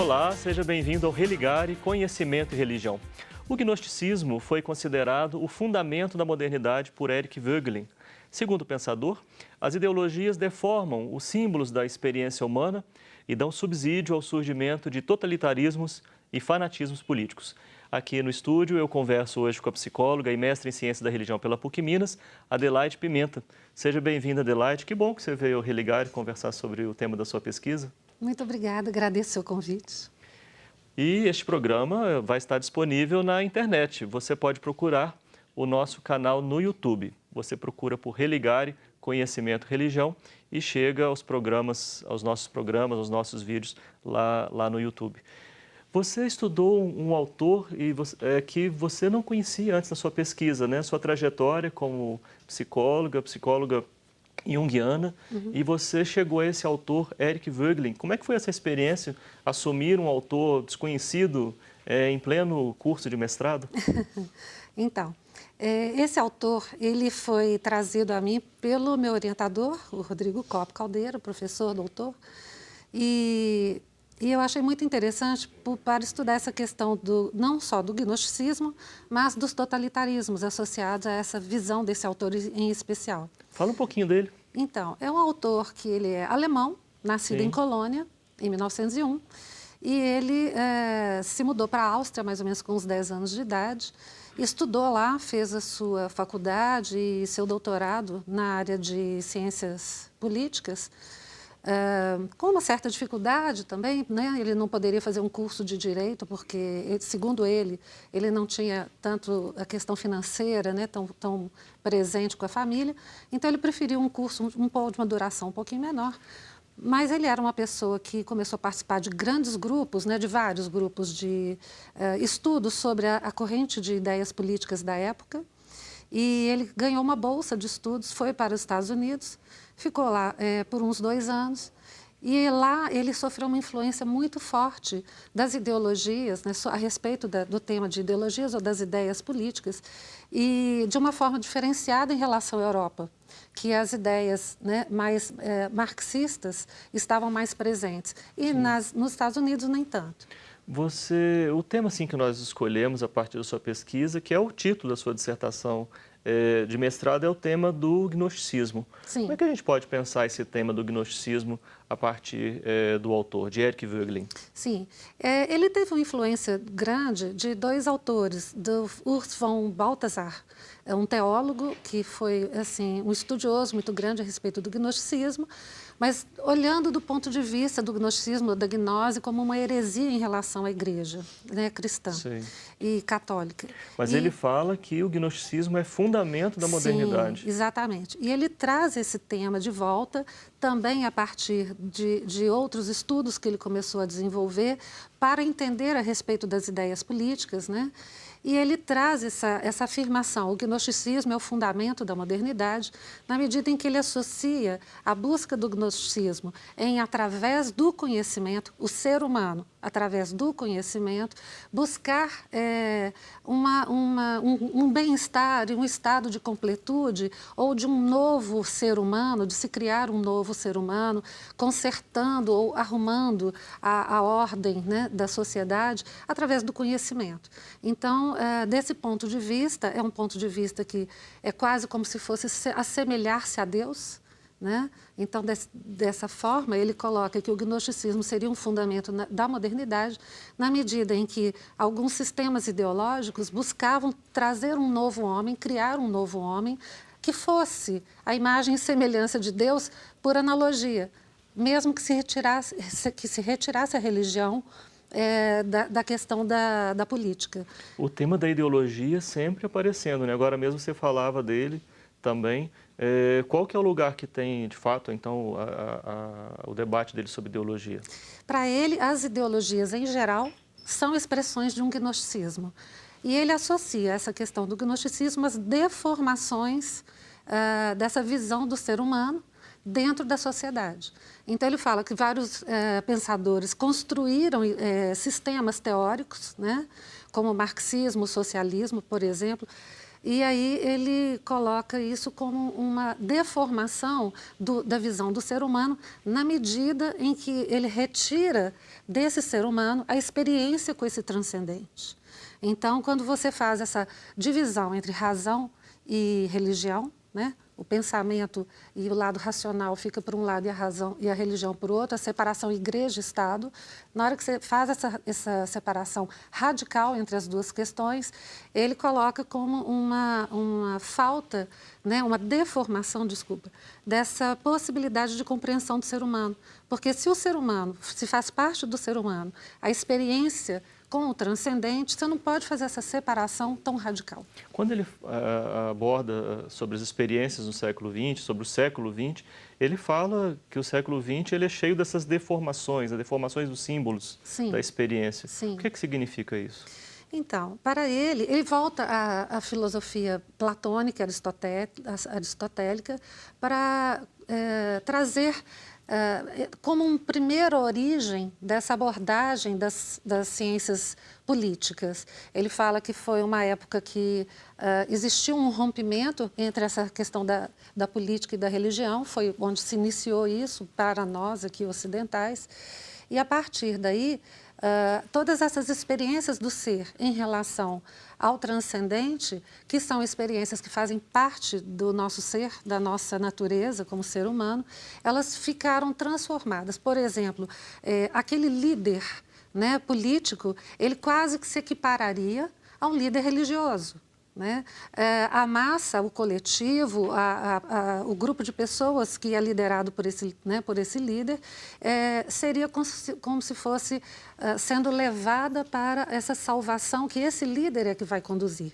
Olá, seja bem-vindo ao Religare Conhecimento e Religião. O gnosticismo foi considerado o fundamento da modernidade por Erik Voegelin. Segundo o pensador, as ideologias deformam os símbolos da experiência humana e dão subsídio ao surgimento de totalitarismos e fanatismos políticos. Aqui no estúdio eu converso hoje com a psicóloga e mestre em Ciências da Religião pela PUC Minas, Adelaide Pimenta. Seja bem-vinda, Adelaide. Que bom que você veio ao Religare conversar sobre o tema da sua pesquisa. Muito obrigada, agradeço o seu convite. E este programa vai estar disponível na internet. Você pode procurar o nosso canal no YouTube. Você procura por Religare Conhecimento e Religião e chega aos nossos vídeos lá no YouTube. Você estudou um autor que você não conhecia antes da sua pesquisa, né? Sua trajetória como psicóloga junguiana, e você chegou a esse autor, Erik Voegelin. Como é que foi essa experiência, assumir um autor desconhecido em pleno curso de mestrado? Então, esse autor, ele foi trazido a mim pelo meu orientador, o Rodrigo Copp Caldeira, professor, doutor, e eu achei muito interessante para estudar essa questão não só do gnosticismo, mas dos totalitarismos associados a essa visão desse autor em especial. Fala um pouquinho dele. Então, é um autor que ele é alemão, nascido em Colônia, em 1901, e ele se mudou para a Áustria, mais ou menos com uns 10 anos de idade, estudou lá, fez a sua faculdade e seu doutorado na área de ciências políticas, com uma certa dificuldade também, né? Ele não poderia fazer um curso de direito, porque, segundo ele não tinha tanto a questão financeira, né, tão presente com a família, então ele preferiu um curso de uma duração um pouquinho menor, mas ele era uma pessoa que começou a participar de grandes grupos, né, de vários grupos de estudos sobre a corrente de ideias políticas da época, e ele ganhou uma bolsa de estudos, foi para os Estados Unidos, ficou lá por uns 2 anos, e lá ele sofreu uma influência muito forte das ideologias, né, a respeito do tema de ideologias ou das ideias políticas, e de uma forma diferenciada em relação à Europa, que as ideias, né, mais marxistas estavam mais presentes, e nos Estados Unidos nem tanto. O tema assim, que nós escolhemos a partir da sua pesquisa, que é o título da sua dissertação de mestrado, é o tema do gnosticismo. Sim. Como é que a gente pode pensar esse tema do gnosticismo a partir do autor, de Erik Voegelin? Sim, ele teve uma influência grande de 2 autores, do Urs von Balthasar, um teólogo que foi assim, um estudioso muito grande a respeito do gnosticismo, mas olhando do ponto de vista do gnosticismo, da gnose, como uma heresia em relação à igreja, né, cristã e católica. Mas ele fala que o gnosticismo é fundamento da modernidade. Sim, exatamente. E ele traz esse tema de volta, também a partir de outros estudos que ele começou a desenvolver para entender a respeito das ideias políticas, né? E ele traz essa afirmação, o gnosticismo é o fundamento da modernidade, na medida em que ele associa a busca do gnosticismo através do conhecimento, o ser humano, através do conhecimento, buscar um bem-estar e um estado de completude ou de um novo ser humano, de se criar um novo ser humano, consertando ou arrumando a ordem, né, da sociedade através do conhecimento. Então, desse ponto de vista, é um ponto de vista que é quase como se fosse assemelhar-se a Deus, né? Então, dessa forma, ele coloca que o gnosticismo seria um fundamento da modernidade, na medida em que alguns sistemas ideológicos buscavam trazer um novo homem, criar um novo homem, que fosse a imagem e semelhança de Deus por analogia, mesmo que se retirasse a religião da questão da política. O tema da ideologia sempre aparecendo, né? Agora mesmo você falava dele também. Qual que é o lugar que tem, de fato, então, o debate dele sobre ideologia? Para ele, as ideologias, em geral, são expressões de um gnosticismo. E ele associa essa questão do gnosticismo às deformações dessa visão do ser humano dentro da sociedade. Então, ele fala que vários pensadores construíram sistemas teóricos, né, como o marxismo, o socialismo, por exemplo, E aí ele coloca isso como uma deformação da visão do ser humano, na medida em que ele retira desse ser humano a experiência com esse transcendente. Então, quando você faz essa divisão entre razão e religião, né? O pensamento e o lado racional fica por um lado e a razão e a religião por outro, a separação igreja-estado. Na hora que você faz essa separação radical entre as duas questões, ele coloca como uma falta, né, uma deformação, desculpa, dessa possibilidade de compreensão do ser humano. Porque se o ser humano, se faz parte do ser humano, a experiência com o transcendente, você não pode fazer essa separação tão radical. Quando ele aborda sobre as experiências no século XX, sobre o século XX, ele fala que o século XX ele é cheio dessas deformações, as deformações dos símbolos da experiência. Sim. O que significa isso? Então, para ele volta à filosofia platônica, aristotélica, para trazer como uma primeira origem dessa abordagem das ciências políticas. Ele fala que foi uma época que existiu um rompimento entre essa questão da política e da religião, foi onde se iniciou isso para nós aqui ocidentais, e a partir daí, todas essas experiências do ser em relação ao transcendente, que são experiências que fazem parte do nosso ser, da nossa natureza como ser humano, elas ficaram transformadas. Por exemplo, aquele líder, né, político, ele quase que se equipararia a um líder religioso. Né? A massa, o coletivo, o grupo de pessoas que é liderado por esse líder, seria como se fosse sendo levada para essa salvação que esse líder é que vai conduzir.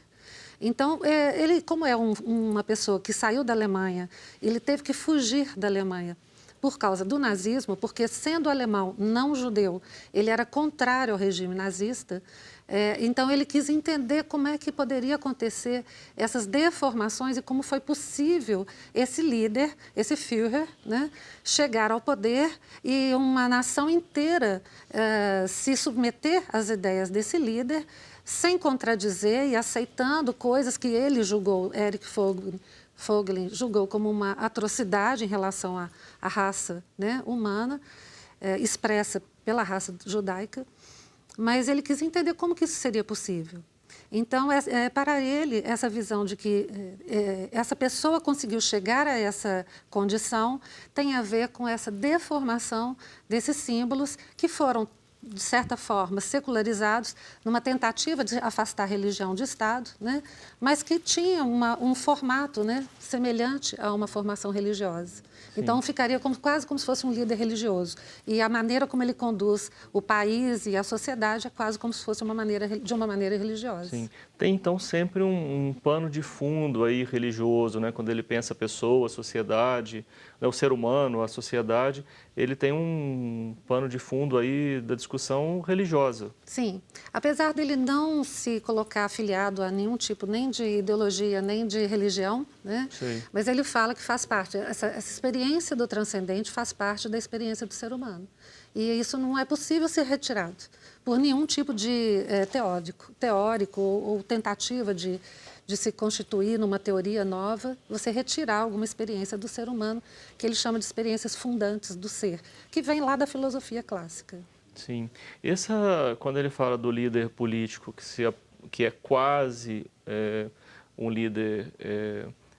Então, ele, como é uma pessoa que saiu da Alemanha, ele teve que fugir da Alemanha por causa do nazismo, porque sendo alemão não judeu, ele era contrário ao regime nazista. Então, ele quis entender como é que poderia acontecer essas deformações e como foi possível esse líder, esse Führer, né, chegar ao poder e uma nação inteira se submeter às ideias desse líder, sem contradizer e aceitando coisas que ele julgou, Erich Vogelin julgou como uma atrocidade em relação à raça, né, humana, expressa pela raça judaica. Mas ele quis entender como que isso seria possível. Então, para ele, essa visão de que essa pessoa conseguiu chegar a essa condição tem a ver com essa deformação desses símbolos que foram, de certa forma, secularizados numa tentativa de afastar a religião de Estado, né? Mas que tinha um formato, né, semelhante a uma formação religiosa. Sim. Então, ficaria quase como se fosse um líder religioso. E a maneira como ele conduz o país e a sociedade é quase como se fosse de uma maneira religiosa. Sim. Tem, então, sempre um pano de fundo aí religioso, né? Quando ele pensa a pessoa, a sociedade, né? O ser humano, a sociedade, ele tem um pano de fundo aí da discussão religiosa. Sim. Apesar dele não se colocar afiliado a nenhum tipo nem de ideologia, nem de religião, né? Sim. Mas ele fala que faz parte, essa experiência do transcendente faz parte da experiência do ser humano. E isso não é possível ser retirado por nenhum tipo de teórico ou tentativa de se constituir numa teoria nova, você retirar alguma experiência do ser humano, que ele chama de experiências fundantes do ser, que vem lá da filosofia clássica. Sim. Quando ele fala do líder político, que é quase um líder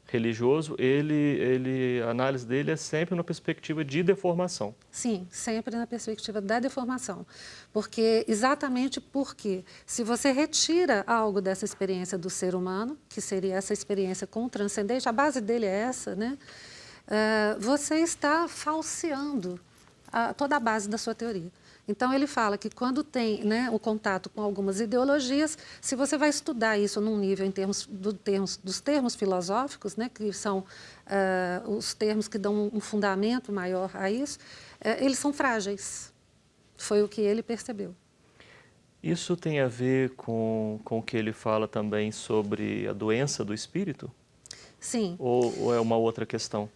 religioso, a análise dele é sempre na perspectiva de deformação. Sim, sempre na perspectiva da deformação. Exatamente porque se você retira algo dessa experiência do ser humano, que seria essa experiência com o transcendente, a base dele é essa, né? Você está falseando toda a base da sua teoria. Então, ele fala que quando tem, né, o contato com algumas ideologias, se você vai estudar isso num nível dos termos filosóficos, né, que são os termos que dão um fundamento maior a isso, eles são frágeis. Foi o que ele percebeu. Isso tem a ver com o que ele fala também sobre a doença do espírito? Sim. Ou é uma outra questão?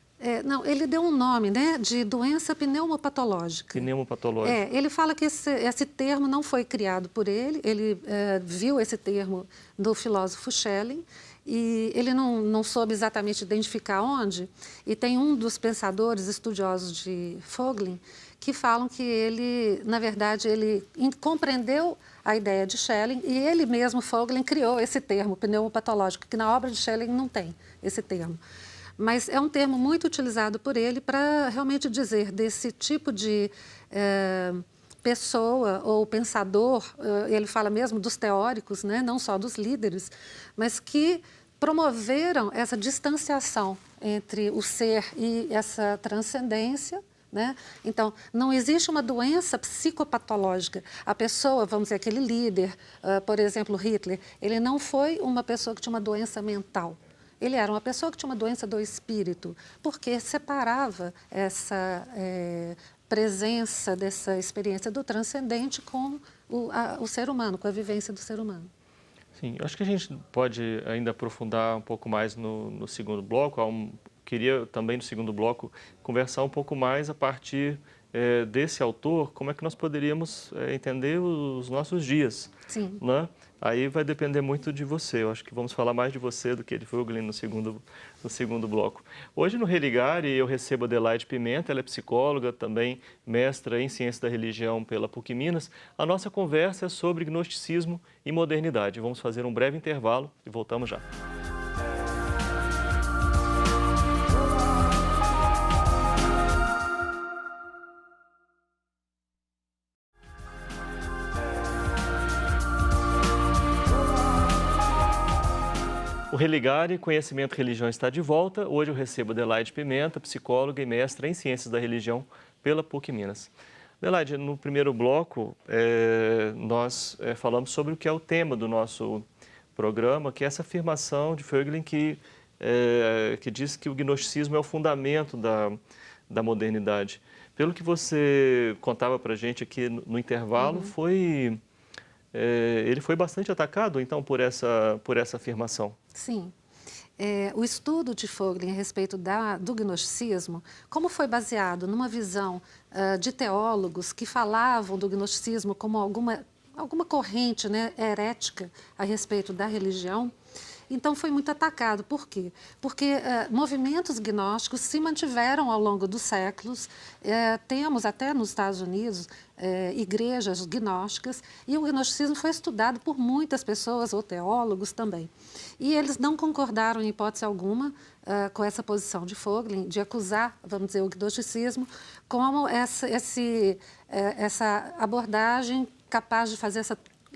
Não, ele deu um nome, né, de doença pneumopatológica. Pneumopatológica. Ele fala que esse termo não foi criado por ele, ele viu esse termo do filósofo Schelling, e ele não soube exatamente identificar onde, e tem um dos pensadores estudiosos de Vogelin que falam que ele, na verdade, ele compreendeu a ideia de Schelling e ele mesmo, Vogelin, criou esse termo, pneumopatológico, que na obra de Schelling não tem esse termo. Mas é um termo muito utilizado por ele para realmente dizer desse tipo de pessoa ou pensador, ele fala mesmo dos teóricos, né, não só dos líderes, mas que promoveram essa distanciação entre o ser e essa transcendência, né? Então, não existe uma doença psicopatológica. A pessoa, vamos dizer, aquele líder, por exemplo, Hitler, ele não foi uma pessoa que tinha uma doença mental. Ele era uma pessoa que tinha uma doença do espírito, porque separava essa presença dessa experiência do transcendente com o ser humano, com a vivência do ser humano. Sim, eu acho que a gente pode ainda aprofundar um pouco mais no segundo bloco. Queria também, no segundo bloco, conversar um pouco mais a partir desse autor, como é que nós poderíamos entender os nossos dias. Sim. Né? Aí vai depender muito de você. Eu acho que vamos falar mais de você do que de Vogelin no segundo bloco. Hoje no Religare eu recebo a Adelaide Pimenta, ela é psicóloga, também mestra em Ciência da Religião pela PUC Minas. A nossa conversa é sobre gnosticismo e modernidade. Vamos fazer um breve intervalo e voltamos já. O Religare, Conhecimento e Religião está de volta. Hoje eu recebo Adelaide Pimenta, psicóloga e mestra em Ciências da Religião pela PUC Minas. Adelaide, no primeiro bloco, nós falamos sobre o que é o tema do nosso programa, que é essa afirmação de Vogelin que diz que o gnosticismo é o fundamento da modernidade. Pelo que você contava para a gente aqui no intervalo, ele foi bastante atacado, então, por essa afirmação. Sim. O estudo de Vogelin a respeito do gnosticismo, como foi baseado numa visão de teólogos que falavam do gnosticismo como alguma corrente, né, herética a respeito da religião, então foi muito atacado. Por quê? Porque movimentos gnósticos se mantiveram ao longo dos séculos. Temos até nos Estados Unidos igrejas gnósticas, e o gnosticismo foi estudado por muitas pessoas, ou teólogos também. E eles não concordaram, em hipótese alguma, com essa posição de Vogelin, de acusar, vamos dizer, o gnosticismo como essa abordagem capaz de fazer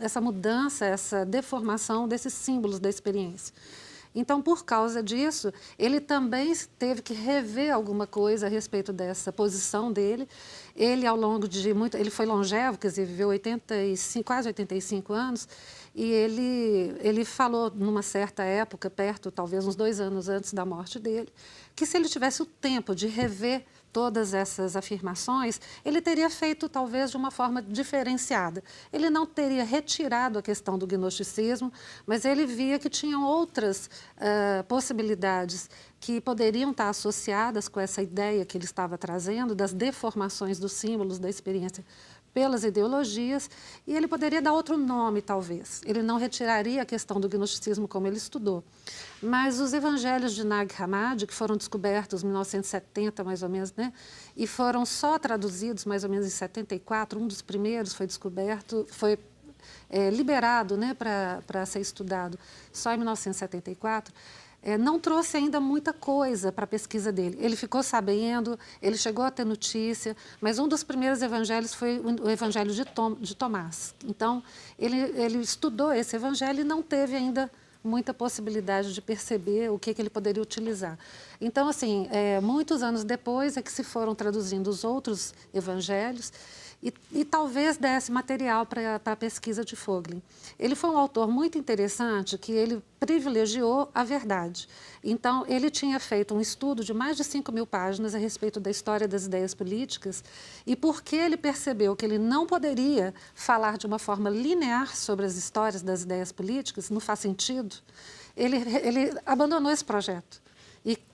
essa mudança, essa deformação desses símbolos da experiência. Então, por causa disso, ele também teve que rever alguma coisa a respeito dessa posição dele. Ele, ao longo de ele foi longevo, quer dizer, viveu quase 85 anos, e ele falou, numa certa época, talvez uns 2 anos antes da morte dele, que se ele tivesse o tempo de rever todas essas afirmações, ele teria feito talvez de uma forma diferenciada. Ele não teria retirado a questão do gnosticismo, mas ele via que tinham outras possibilidades que poderiam estar associadas com essa ideia que ele estava trazendo, das deformações dos símbolos da experiência pelas ideologias, e ele poderia dar outro nome, talvez. Ele não retiraria a questão do gnosticismo como ele estudou. Mas os evangelhos de Nag Hammadi, que foram descobertos em 1970, mais ou menos, né, e foram só traduzidos mais ou menos em 74, um dos primeiros foi descoberto, foi liberado, né, para ser estudado só em 1974, não trouxe ainda muita coisa para a pesquisa dele. Ele ficou sabendo, ele chegou a ter notícia, mas um dos primeiros evangelhos foi o evangelho de Tomás. Então, ele estudou esse evangelho e não teve ainda muita possibilidade de perceber o que ele poderia utilizar. Então, assim, muitos anos depois é que se foram traduzindo os outros evangelhos, e talvez desse material para a pesquisa de Vogelin. Ele foi um autor muito interessante, que ele privilegiou a verdade. Então, ele tinha feito um estudo de mais de 5.000 páginas a respeito da história das ideias políticas, e porque ele percebeu que ele não poderia falar de uma forma linear sobre as histórias das ideias políticas, não faz sentido, ele abandonou esse projeto.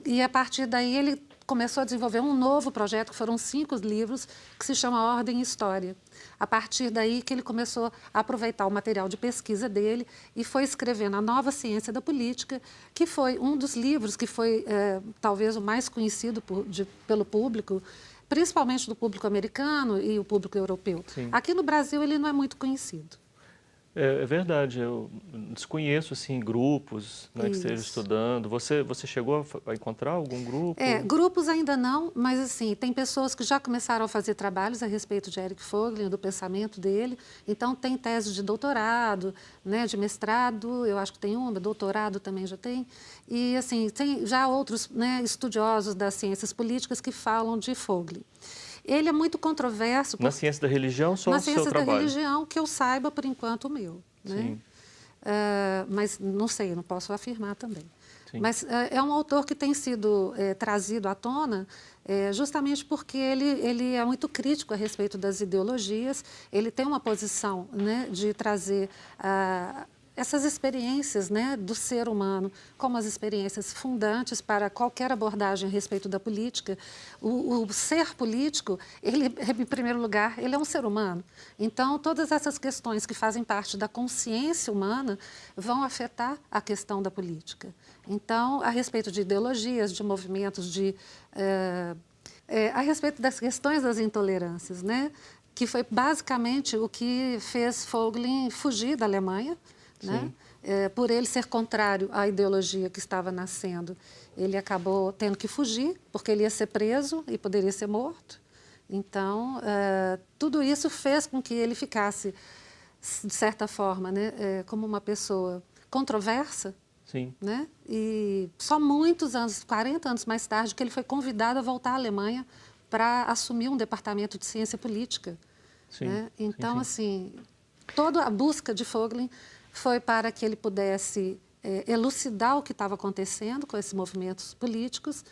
E a partir daí ele começou a desenvolver um novo projeto, que foram 5 livros, que se chama Ordem e História. A partir daí que ele começou a aproveitar o material de pesquisa dele e foi escrevendo A Nova Ciência da Política, que foi um dos livros que foi talvez o mais conhecido pelo público, principalmente do público americano e o público europeu. Sim. Aqui no Brasil ele não é muito conhecido. É verdade, eu desconheço assim, grupos, né, que estejam estudando. Você chegou a encontrar algum grupo? Grupos ainda não, mas assim, tem pessoas que já começaram a fazer trabalhos a respeito de Eric Voegelin, do pensamento dele. Então, tem tese de doutorado, né, de mestrado, eu acho que tem uma, doutorado também já tem. E assim, tem já outros, né, estudiosos das ciências políticas que falam de Voegelin. Ele é muito controverso. Na ciência da religião, só o seu trabalho? Na ciência da religião, que eu saiba, por enquanto, o meu. Né? Sim. Mas não sei, não posso afirmar também. Sim. Mas é um autor que tem sido trazido à tona justamente porque ele é muito crítico a respeito das ideologias, ele tem uma posição, né, de trazer essas experiências, né, do ser humano como as experiências fundantes para qualquer abordagem a respeito da política. O ser político, ele, em primeiro lugar, ele é um ser humano. Então, todas essas questões que fazem parte da consciência humana vão afetar a questão da política. Então, a respeito de ideologias, de movimentos, a respeito das questões das intolerâncias, né, que foi basicamente o que fez Voegelin fugir da Alemanha. Né? Por ele ser contrário à ideologia que estava nascendo, ele acabou tendo que fugir, porque ele ia ser preso e poderia ser morto. Então, tudo isso fez com que ele ficasse, de certa forma, né, como uma pessoa controversa. Sim. Né? E só muitos anos, 40 anos mais tarde, que ele foi convidado a voltar à Alemanha para assumir um departamento de ciência política. Sim. Né? Então, sim. assim, toda a busca de Voegelin foi para que ele pudesse elucidar o que estava acontecendo com esses movimentos políticos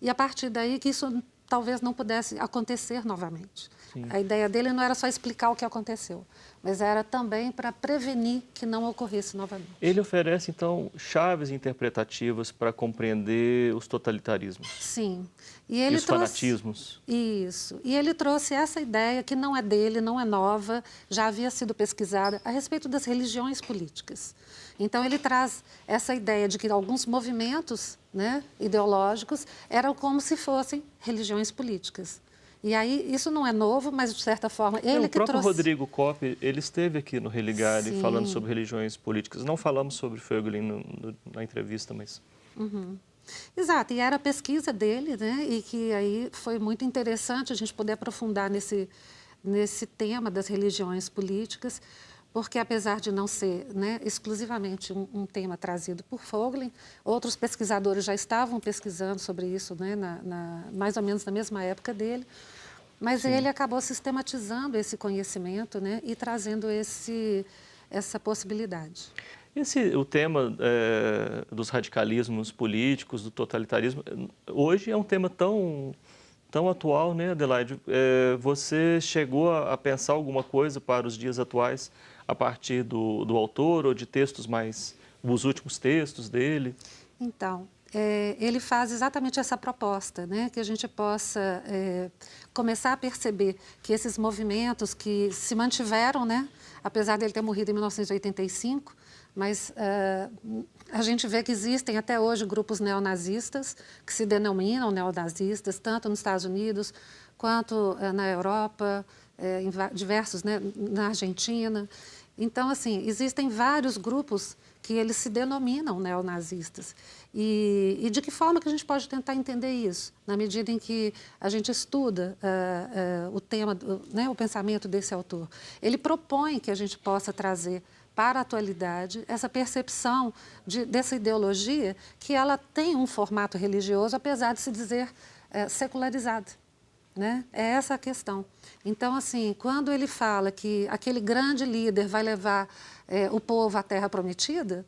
e, a partir daí, que isso talvez não pudesse acontecer novamente. Sim. A ideia dele não era só explicar o que aconteceu, mas era também para prevenir que não ocorresse novamente. Ele oferece, então, chaves interpretativas para compreender os totalitarismos. Sim. E ele os fanatismos. Isso. E ele trouxe essa ideia, que não é dele, não é nova, já havia sido pesquisada, a respeito das religiões políticas. Então, ele traz essa ideia de que alguns movimentos, né, ideológicos eram como se fossem religiões políticas. E aí, isso não é novo, mas, de certa forma, ele que trouxe... O próprio Rodrigo Kopp, ele esteve aqui no Religare falando sobre religiões políticas. Não falamos sobre Voegelin na entrevista, mas... Uhum. Exato, e era a pesquisa dele, né? E que aí foi muito interessante a gente poder aprofundar nesse tema das religiões políticas, porque apesar de não ser, né, exclusivamente um tema trazido por Voegelin, outros pesquisadores já estavam pesquisando sobre isso, né, mais ou menos na mesma época dele, mas ele acabou sistematizando esse conhecimento, né, e trazendo essa possibilidade. O tema dos radicalismos políticos, do totalitarismo, hoje é um tema tão atual, né, Adelaide? Você chegou a pensar alguma coisa para os dias atuais a partir do autor ou de textos os últimos textos dele? Então, ele faz exatamente essa proposta, né, que a gente possa começar a perceber que esses movimentos que se mantiveram, né, apesar dele ter morrido em 1985, mas a gente vê que existem até hoje grupos neonazistas que se denominam neonazistas, tanto nos Estados Unidos quanto na Europa, em diversos, né, na Argentina. Então, assim, existem vários grupos que eles se denominam neonazistas. E de que forma que a gente pode tentar entender isso? Na medida em que a gente estuda o tema, né, o pensamento desse autor. Ele propõe que a gente possa trazer para a atualidade essa percepção dessa ideologia que ela tem um formato religioso, apesar de se dizer secularizada. Né? É essa a questão. Então, assim, quando ele fala que aquele grande líder vai levar o povo à Terra Prometida,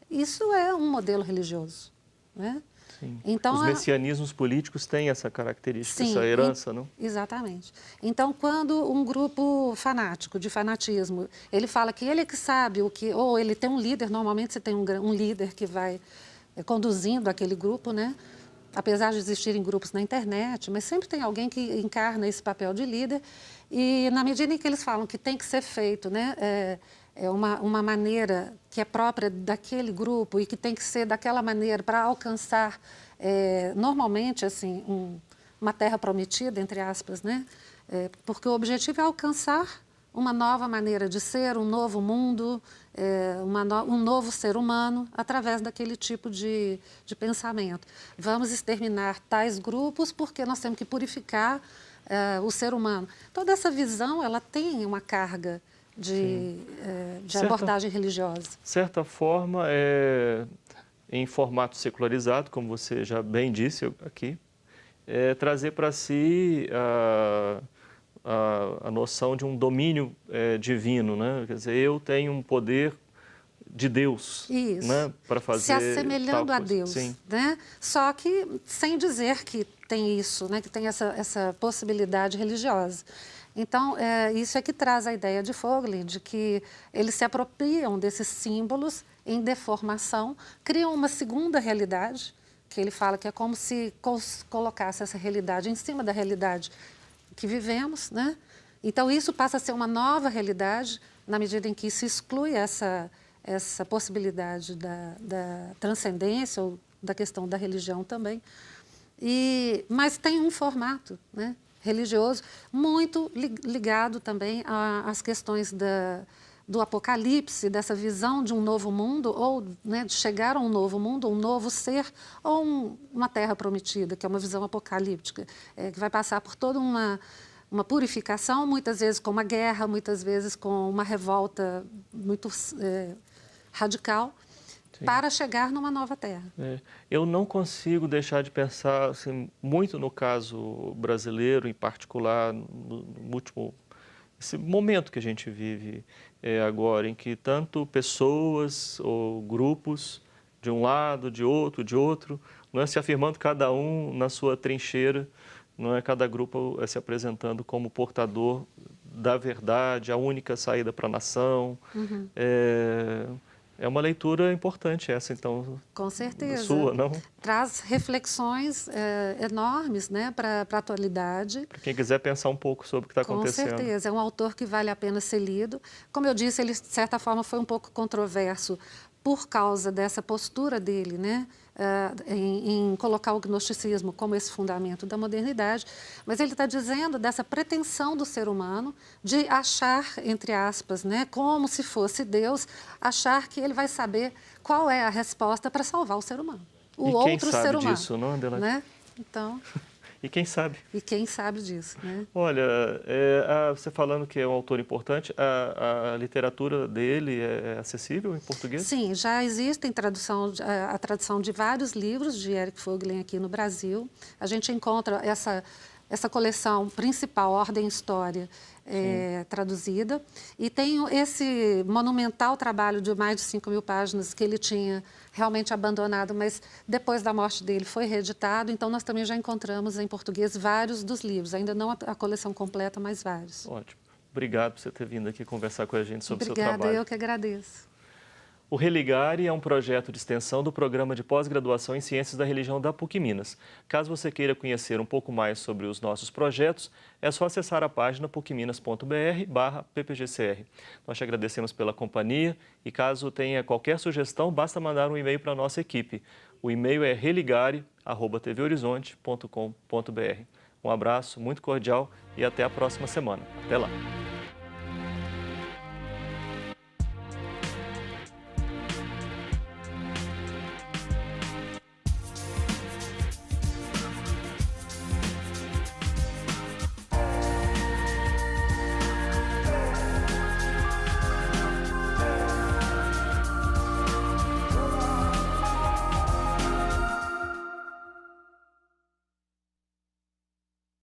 isso é um modelo religioso. Né? Sim. Então, os messianismos políticos têm essa característica, essa herança, não? Exatamente. Então, quando um grupo fanático, de fanatismo, ele fala que ele é que sabe o que... Ou ele tem um líder, normalmente você tem um líder que vai conduzindo aquele grupo, né? apesar de existirem grupos na internet, mas sempre tem alguém que encarna esse papel de líder. E na medida em que eles falam que tem que ser feito, né, é uma maneira que é própria daquele grupo e que tem que ser daquela maneira para alcançar, normalmente, assim, uma terra prometida, entre aspas, né? Porque o objetivo é alcançar uma nova maneira de ser, um novo mundo, um novo ser humano, através daquele tipo de pensamento. Vamos exterminar tais grupos porque nós temos que purificar o ser humano. Toda essa visão, ela tem uma carga de abordagem religiosa. De certa forma, em formato secularizado, como você já bem disse aqui, trazer para si a noção de um domínio divino, né? Quer dizer, eu tenho um poder de Deus, isso, né? Para fazer se assemelhando tal a coisa. Deus, Sim. né? Só que sem dizer que tem isso, né? Que tem essa possibilidade religiosa. Então, isso é que traz a ideia de Voegelin, de que eles se apropriam desses símbolos em deformação, criam uma segunda realidade, que ele fala que é como se colocasse essa realidade em cima da realidade que vivemos, né? Então, isso passa a ser uma nova realidade, na medida em que se exclui essa possibilidade da transcendência ou da questão da religião também. Mas tem um formato, né, religioso muito ligado também às questões do apocalipse, dessa visão de um novo mundo, ou, né, de chegar a um novo mundo, um novo ser, ou uma terra prometida, que é uma visão apocalíptica, que vai passar por toda uma purificação, muitas vezes com uma guerra, muitas vezes com uma revolta muito radical, sim, para chegar numa nova terra. Eu não consigo deixar de pensar assim, muito no caso brasileiro, em particular, no último esse momento que a gente vive agora, em que tanto pessoas ou grupos de um lado, de outro, não é, se afirmando cada um na sua trincheira, não é, cada grupo se apresentando como portador da verdade, a única saída para a nação. Uhum. É uma leitura importante essa, então, com certeza. Sua, não? Traz reflexões enormes, né, para a atualidade. Para quem quiser pensar um pouco sobre o que está acontecendo. Com certeza, é um autor que vale a pena ser lido. Como eu disse, ele, de certa forma, foi um pouco controverso por causa dessa postura dele, né, em colocar o gnosticismo como esse fundamento da modernidade, mas ele está dizendo dessa pretensão do ser humano de achar, entre aspas, né, como se fosse Deus, achar que ele vai saber qual é a resposta para salvar o ser humano, o outro ser humano. E quem sabe disso, não, Adelaide? Né? Então... E quem sabe? E quem sabe disso, né? Olha, você falando que é um autor importante, a literatura dele é acessível em português? Sim, já existe a tradução de vários livros de Eric Voegelin aqui no Brasil. A gente encontra essa coleção principal, Ordem e História, traduzida. E tem esse monumental trabalho de mais de 5.000 páginas que ele tinha realmente abandonado, mas depois da morte dele foi reeditado. Então, nós também já encontramos em português vários dos livros. Ainda não a coleção completa, mas vários. Ótimo. Obrigado por você ter vindo aqui conversar com a gente sobre o seu trabalho. Obrigada, eu que agradeço. O Religare é um projeto de extensão do Programa de Pós-Graduação em Ciências da Religião da PUC Minas. Caso você queira conhecer um pouco mais sobre os nossos projetos, é só acessar a página pucminas.br/ppgcr. Nós te agradecemos pela companhia e caso tenha qualquer sugestão, basta mandar um e-mail para a nossa equipe. O e-mail é religare@tvhorizonte.com.br. Um abraço muito cordial e até a próxima semana. Até lá!